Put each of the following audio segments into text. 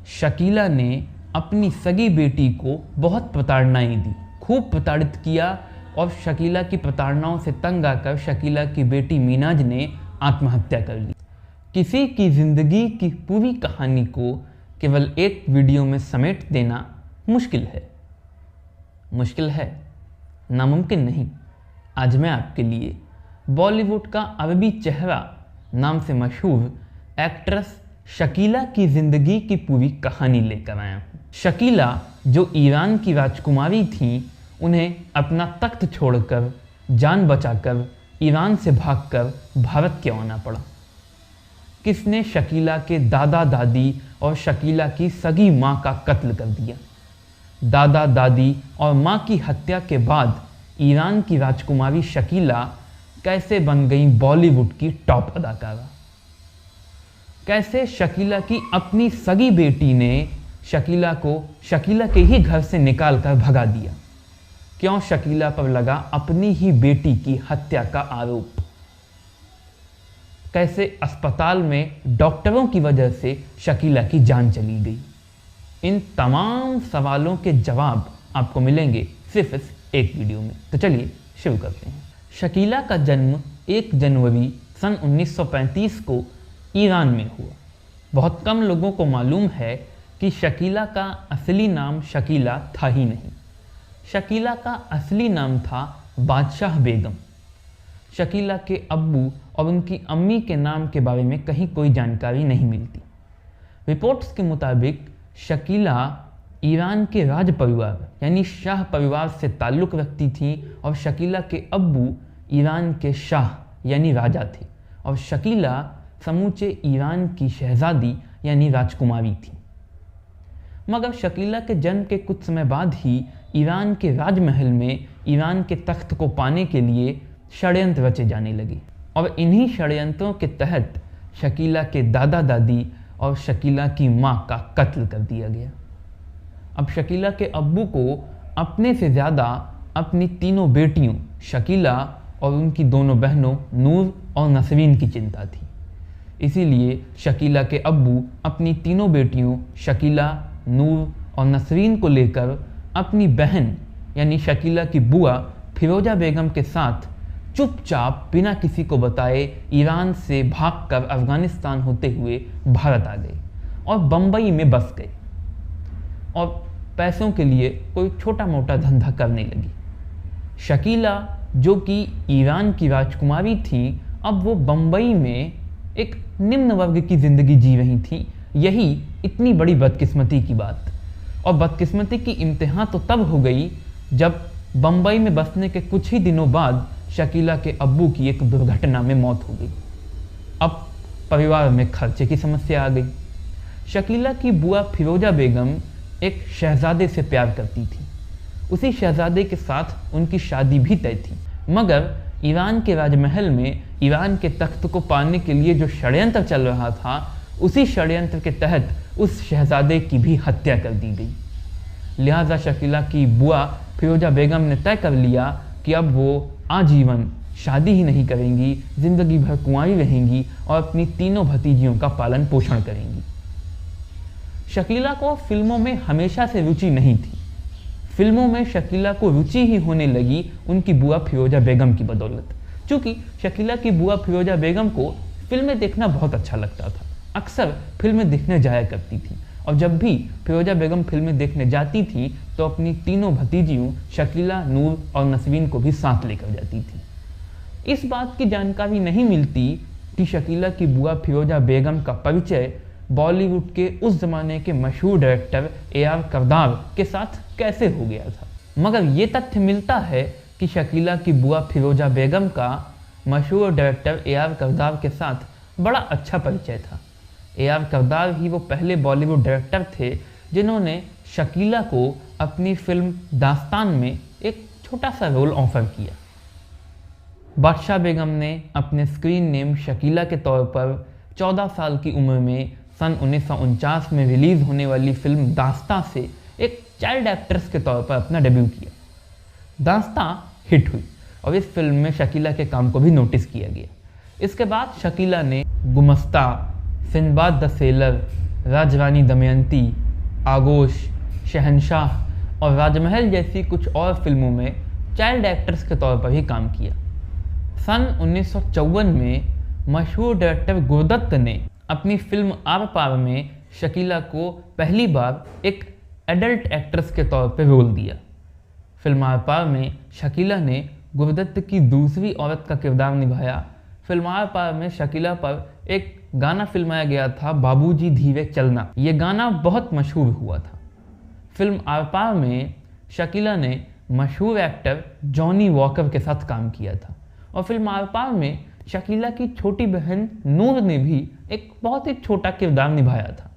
शकीला ने अपनी सगी बेटी को बहुत प्रताड़नाएं दी, खूब प्रताड़ित किया और शकीला की प्रताड़नाओं से तंग आकर शकीला की बेटी मीनाज ने आत्महत्या कर ली। किसी की ज़िंदगी की पूरी कहानी को केवल एक वीडियो में समेट देना मुश्किल है, नामुमकिन नहीं। आज मैं आपके लिए बॉलीवुड का अरबी चेहरा नाम से मशहूर एक्ट्रेस शकीला की ज़िंदगी की पूरी कहानी लेकर आया हूँ। शकीला जो ईरान की राजकुमारी थीं, उन्हें अपना तख्त छोड़कर, जान बचाकर ईरान से भागकर भारत क्यों आना पड़ा? किसने शकीला के दादा दादी और शकीला की सगी माँ का कत्ल कर दिया? दादा दादी और माँ की हत्या के बाद ईरान की राजकुमारी शकीला कैसे बन गई बॉलीवुड की टॉप अदाकारा? कैसे शकीला की अपनी सगी बेटी ने शकीला को शकीला के ही घर से निकाल कर भगा दिया? क्यों शकीला पर लगा अपनी ही बेटी की हत्या का आरोप? कैसे अस्पताल में डॉक्टरों की वजह से शकीला की जान चली गई? इन तमाम सवालों के जवाब आपको मिलेंगे सिर्फ इस एक वीडियो में। तो चलिए शुरू करते हैं। शकीला का जन्म 1 जनवरी सन 1935 को ईरान में हुआ। बहुत कम लोगों को मालूम है कि शकीला का असली नाम शकीला था ही नहीं। शकीला का असली नाम था बादशाह बेगम। शकीला के अब्बू और उनकी अम्मी के नाम के बारे में कहीं कोई जानकारी नहीं मिलती। रिपोर्ट्स के मुताबिक शकीला ईरान के राज परिवार यानी शाह परिवार से ताल्लुक़ रखती थीं और शकीला के अब्बू ईरान के शाह यानी राजा थे और शकीला समूचे ईरान की शहजादी यानी राजकुमारी थी। मगर शकीला के जन्म के कुछ समय बाद ही ईरान के राजमहल में ईरान के तख्त को पाने के लिए षड्यंत्र रचे जाने लगे और इन्हीं षड्यंत्रों के तहत शकीला के दादा दादी और शकीला की माँ का कत्ल कर दिया गया। अब शकीला के अब्बू को अपने से ज़्यादा अपनी तीनों बेटियों शकीला और उनकी दोनों बहनों नूर और नसरीन की चिंता थी। इसीलिए शकीला के अब्बू अपनी तीनों बेटियों शकीला, नूर और नसरीन को लेकर अपनी बहन यानी शकीला की बुआ फिरोजा बेगम के साथ चुपचाप बिना किसी को बताए ईरान से भागकर अफ़गानिस्तान होते हुए भारत आ गए और बम्बई में बस गए और पैसों के लिए कोई छोटा मोटा धंधा करने लगी। शकीला जो कि ईरान की राजकुमारी थी, अब वो बम्बई में एक निम्न वर्ग की ज़िंदगी जी रही थी। यही इतनी बड़ी बदकिस्मती की बात। और बदकिस्मती की इम्तिहान तो तब हो गई जब बम्बई में बसने के कुछ ही दिनों बाद शकीला के अब्बू की एक दुर्घटना में मौत हो गई। अब परिवार में खर्चे की समस्या आ गई। शकीला की बुआ फिरोजा बेगम एक शहजादे से प्यार करती थी। उसी शहजादे के साथ उनकी शादी भी तय थी। मगर ईरान के राजमहल में ईरान के तख्त को पाने के लिए जो षड्यंत्र चल रहा था, उसी षड्यंत्र के तहत उस शहजादे की भी हत्या कर दी गई। लिहाजा शकीला की बुआ फिरोजा बेगम ने तय कर लिया कि अब वो आजीवन शादी ही नहीं करेंगी, ज़िंदगी भर कुंवारी रहेंगी और अपनी तीनों भतीजियों का पालन पोषण करेंगी। शकीला को फिल्मों में हमेशा से रुचि नहीं थी। फिल्मों में शकीला को रुचि ही होने लगी उनकी बुआ फिरोजा बेगम की बदौलत। चूँकि शकीला की बुआ फिरोजा बेगम को फिल्में देखना बहुत अच्छा लगता था। अक्सर फिल्में देखने जाया करती थी और जब भी फिरोजा बेगम फिल्में देखने जाती थी तो अपनी तीनों भतीजियों शकीला, नूर और नसरीन को भी साथ लेकर जाती थी। इस बात की जानकारी नहीं मिलती कि शकीला की बुआ फिरोजा बेगम का परिचय बॉलीवुड के उस ज़माने के मशहूर डायरेक्टर AR करदार के साथ कैसे हो गया था। मगर ये तथ्य मिलता है कि शकीला की बुआ फिरोजा बेगम का मशहूर डायरेक्टर AR करदार के साथ बड़ा अच्छा परिचय था। AR करदार ही वो पहले बॉलीवुड डायरेक्टर थे जिन्होंने शकीला को अपनी फिल्म दास्तान में एक छोटा सा रोल ऑफर किया। बादशाह बेगम ने अपने स्क्रीन नेम शकीला के तौर पर 14 साल की उम्र में सन 1949 में रिलीज़ होने वाली फिल्म दास्तां से एक चाइल्ड एक्ट्रेस के तौर पर अपना डेब्यू किया। दास्तां हिट हुई और इस फिल्म में शकीला के काम को भी नोटिस किया गया। इसके बाद शकीला ने गुमस्ता, सिंदबाद द सेलर, राजरानी दमयंती, आगोश, शहंशाह और राजमहल जैसी कुछ और फिल्मों में चाइल्ड एक्ट्रेस के तौर पर भी काम किया। सन 1954 में मशहूर डायरेक्टर गुरदत्त ने अपनी फिल्म आर पार में शकीला को पहली बार एक एडल्ट एक्ट्रेस के तौर पर रोल दिया। फिल्म आर पार में शकीला ने गुरदत्त की दूसरी औरत का किरदार निभाया। फिल्म आर पार में शकीला पर एक गाना फिल्माया गया था, बाबूजी धीरे चलना। ये गाना बहुत मशहूर हुआ था। फिल्म आर पार में शकीला ने मशहूर एक्टर जॉनी वॉकर के साथ काम किया था और फिल्म आर पार में शकीला की छोटी बहन नूर ने भी एक बहुत ही छोटा किरदार निभाया था।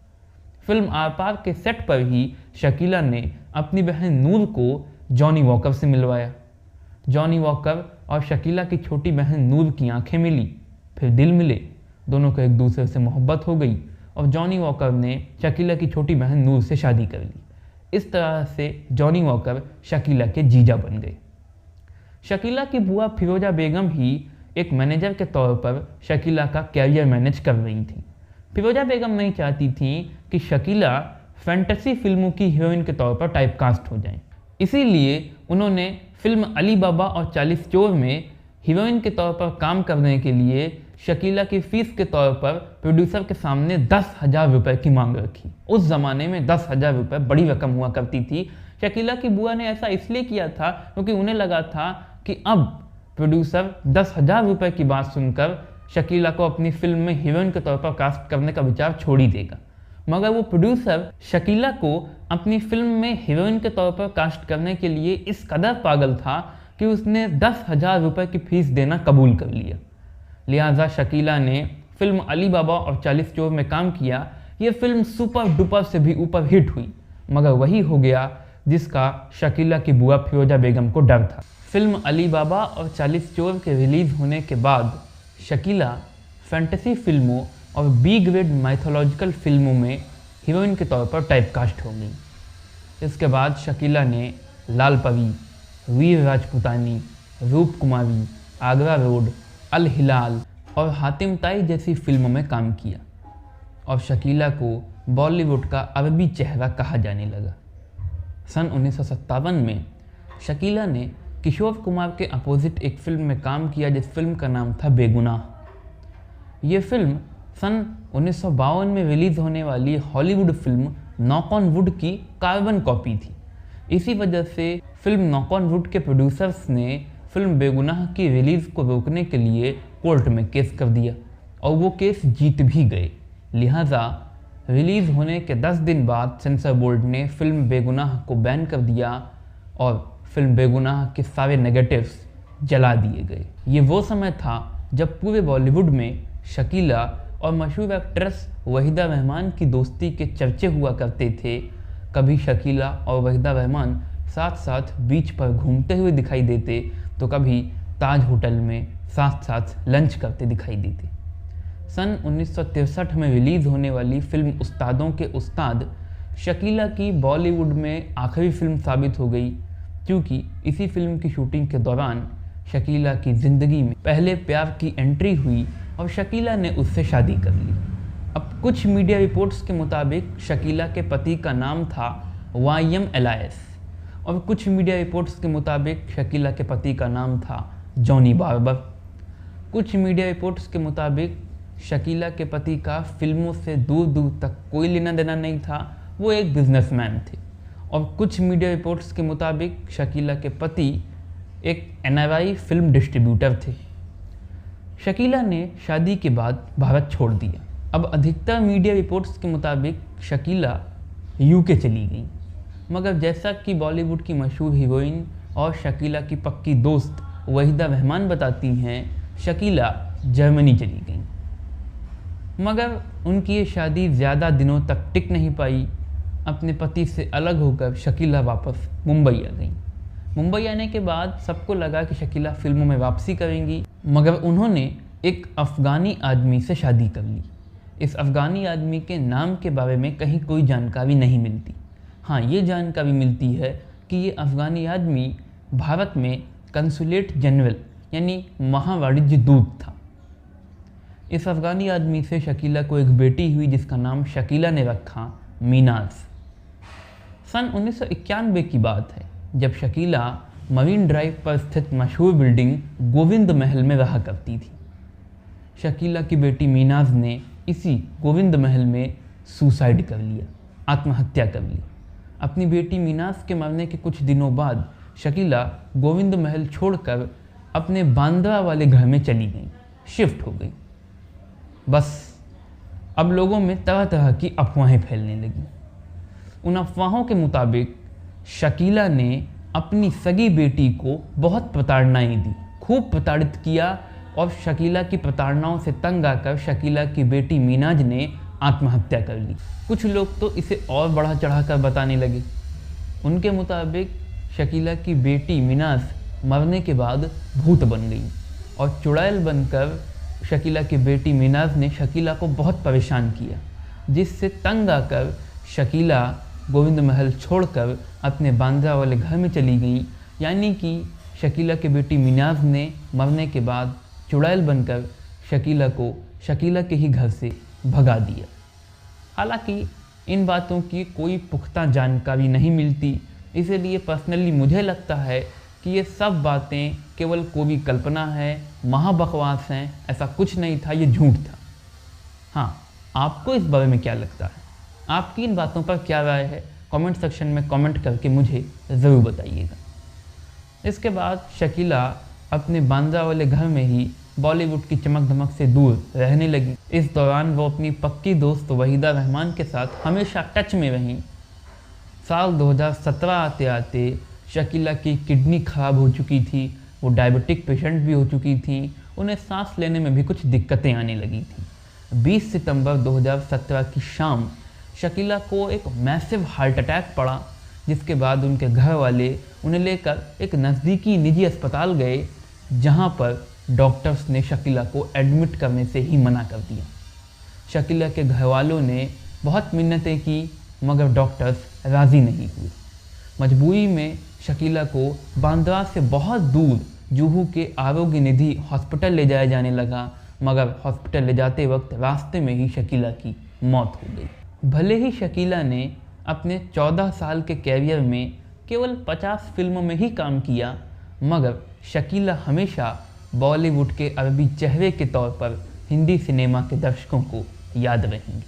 फिल्म आर पार के सेट पर ही शकीला ने अपनी बहन नूर को जॉनी वॉकर से मिलवाया। जॉनी वॉकर और शकीला की छोटी बहन नूर की आंखें मिली, फिर दिल मिले, दोनों को एक दूसरे से मोहब्बत हो गई और जॉनी वॉकर ने शकीला की छोटी बहन नूर से शादी कर ली। इस तरह से जॉनी वॉकर शकीला के जीजा बन गए। शकीला की बुआ फिरोजा बेगम ही एक मैनेजर के तौर पर शकीला का कैरियर मैनेज कर रही थी। फिरोजा बेगम नहीं चाहती थी कि शकीला फैंटेसी फिल्मों की हीरोइन के तौर पर टाइपकास्ट हो जाएं। इसीलिए उन्होंने फिल्म अली बाबा और 40 चोर में हीरोइन के तौर पर काम करने के लिए शकीला की फीस के तौर पर प्रोड्यूसर के सामने 10,000 रुपये की मांग रखी। उस ज़माने में 10,000 रुपये बड़ी रकम हुआ करती थी। शकीला की बुआ ने ऐसा इसलिए किया था क्योंकि उन्हें लगा था कि अब प्रोड्यूसर 10,000 रुपये की बात सुनकर शकीला को अपनी फिल्म में हीरोइन के तौर पर कास्ट करने का विचार छोड़ ही देगा। मगर वो प्रोड्यूसर शकीला को अपनी फिल्म में हीरोइन के तौर पर कास्ट करने के लिए इस कदर पागल था कि उसने 10,000 रुपये की फीस देना कबूल कर लिया। लिहाजा शकीला ने फिल्म अली बाबा और 40 चोर में काम किया। ये फिल्म सुपर डुपर से भी ऊपर हिट हुई, मगर वही हो गया जिसका शकीला की बुआ फिरोजा बेगम को डर था। फिल्म अली बाबा और 40 चोर के रिलीज़ होने के बाद शकीला फैंटेसी फिल्मों और बी ग्रेड माइथोलॉजिकल फिल्मों में हीरोइन के तौर पर टाइपकास्ट हो गई। इसके बाद शकीला ने लाल परी, वीर राजपूतानी, रूप कुमारी, आगरा रोड, अल हिलाल और हातिम ताई जैसी फिल्मों में काम किया और शकीला को बॉलीवुड का अरबी चेहरा कहा जाने लगा। सन 1957 में शकीला ने किशोर कुमार के अपोजिट एक फिल्म में काम किया जिस फिल्म का नाम था बेगुनाह। ये फिल्म सन 1952 में रिलीज़ होने वाली Hollywood film knock on would की कार्बन कॉपी थी। इसी वजह से फिल्म नॉक ऑन वुड के प्रोड्यूसर्स ने फिल्म बेगुनाह की रिलीज़ को रोकने के लिए कोर्ट में केस कर दिया और वो केस जीत भी गए। लिहाजा रिलीज़ होने के 10 दिन बाद सेंसर बोर्ड ने फिल्म बेगुनाह को बैन कर दिया और फिल्म बेगुनाह के सारे नेगेटिव्स जला दिए गए। ये वो समय था जब पूरे बॉलीवुड में शकीला और मशहूर एक्ट्रेस वहीदा रहमान की दोस्ती के चर्चे हुआ करते थे। कभी शकीला और वहीदा रहमान साथ साथ बीच पर घूमते हुए दिखाई देते तो कभी ताज होटल में साथ साथ लंच करते दिखाई देते। सन 1963 में रिलीज़ होने वाली फिल्म उस्तादों के उस्ताद शकीला की बॉलीवुड में आखिरी फिल्म साबित हो गई, क्योंकि इसी फिल्म की शूटिंग के दौरान शकीला की ज़िंदगी में पहले प्यार की एंट्री हुई और शकीला ने उससे शादी कर ली। अब कुछ मीडिया रिपोर्ट्स के मुताबिक शकीला के पति का नाम था YM एलायस और कुछ मीडिया रिपोर्ट्स के मुताबिक शकीला के पति का नाम था जॉनी बार्बर। कुछ मीडिया रिपोर्ट्स के मुताबिक शकीला के पति का फिल्मों से दूर दूर तक कोई लेना देना नहीं था, वो एक बिजनेसमैन थे। और कुछ मीडिया रिपोर्ट्स के मुताबिक शकीला के पति एक NRI फिल्म डिस्ट्रीब्यूटर थे। शकीला ने शादी के बाद भारत छोड़ दिया। अब अधिकतर मीडिया रिपोर्ट्स के मुताबिक शकीला UK चली गई, मगर जैसा कि बॉलीवुड की मशहूर हीरोइन और शकीला की पक्की दोस्त वहीदा रहमान बताती हैं, शकीला जर्मनी चली गई। मगर उनकी ये शादी ज़्यादा दिनों तक टिक नहीं पाई। अपने पति से अलग होकर शकीला वापस मुंबई आ गई। मुंबई आने के बाद सबको लगा कि शकीला फिल्मों में वापसी करेंगी, मगर उन्होंने एक अफ़गानी आदमी से शादी कर ली। इस अफ़गानी आदमी के नाम के बारे में कहीं कोई जानकारी नहीं मिलती। हाँ, ये जानकारी मिलती है कि ये अफ़गानी आदमी भारत में कंसुलेट जनरल यानी महावाणिज्य दूत था। इस अफ़गानी आदमी से शकीला को एक बेटी हुई जिसका नाम शकीला ने रखा मीनाज। सन 1991 की बात है जब शकीला मरीन ड्राइव पर स्थित मशहूर बिल्डिंग गोविंद महल में रहा करती थी। शकीला की बेटी मीनाज ने इसी गोविंद महल में सुसाइड कर लिया, आत्महत्या कर ली। अपनी बेटी मीनाज के मरने के कुछ दिनों बाद शकीला गोविंद महल छोड़कर अपने बांद्रा वाले घर में चली गई, शिफ्ट हो गई। बस अब लोगों में तरह तरह की अफवाहें फैलने लगी। उन अफवाहों के मुताबिक शकीला ने अपनी सगी बेटी को बहुत प्रताड़नाएं दी, खूब प्रताड़ित किया और शकीला की प्रताड़नाओं से तंग आकर शकीला की बेटी मीनाज ने आत्महत्या कर ली। कुछ लोग तो इसे और बढ़ा चढ़ाकर बताने लगे। उनके मुताबिक शकीला की बेटी मीनाज मरने के बाद भूत बन गई और चुड़ैल बनकर शकीला की बेटी मीनाज ने शकीला को बहुत परेशान किया, जिससे तंग आकर शकीला गोविंद महल छोड़कर अपने बांद्रा वाले घर में चली गई। यानी कि शकीला की बेटी मीनाज ने मरने के बाद चुड़ैल बनकर शकीला को शकीला के ही घर से भगा दिया। हालांकि इन बातों की कोई पुख्ता जानकारी नहीं मिलती, इसलिए पर्सनली मुझे लगता है कि ये सब बातें केवल कोई कल्पना है, महाबकवास हैं। ऐसा कुछ नहीं था, ये झूठ था। हाँ, आपको इस बारे में क्या लगता है? आपकी इन बातों पर क्या राय है? कमेंट सेक्शन में कमेंट करके मुझे ज़रूर बताइएगा। इसके बाद शकीला अपने बांद्रा वाले घर में ही बॉलीवुड की चमक धमक से दूर रहने लगी। इस दौरान वो अपनी पक्की दोस्त वहीदा रहमान के साथ हमेशा टच में रहीं। साल 2017 आते आते शकीला की किडनी खराब हो चुकी थी, वो डायबिटिक पेशेंट भी हो चुकी थी, उन्हें सांस लेने में भी कुछ दिक्कतें आने लगी थी। 20 सितंबर 2017 की शाम शकीला को एक मैसिव हार्ट अटैक पड़ा, जिसके बाद उनके घर वाले उन्हें लेकर एक नज़दीकी निजी अस्पताल गए, जहां पर डॉक्टर्स ने शकीला को एडमिट करने से ही मना कर दिया। शकीला के घर वालों ने बहुत मिन्नतें की मगर डॉक्टर्स राज़ी नहीं हुए। मजबूरी में शकीला को बांद्रा से बहुत दूर जुहू के आरोग्य निधि हॉस्पिटल ले जाया जाने लगा, मगर हॉस्पिटल ले जाते वक्त रास्ते में ही शकीला की मौत हो गई। भले ही शकीला ने अपने 14 साल के कैरियर में केवल 50 फिल्मों में ही काम किया, मगर शकीला हमेशा बॉलीवुड के अरबी चेहरे के तौर पर हिंदी सिनेमा के दर्शकों को याद रहेंगी।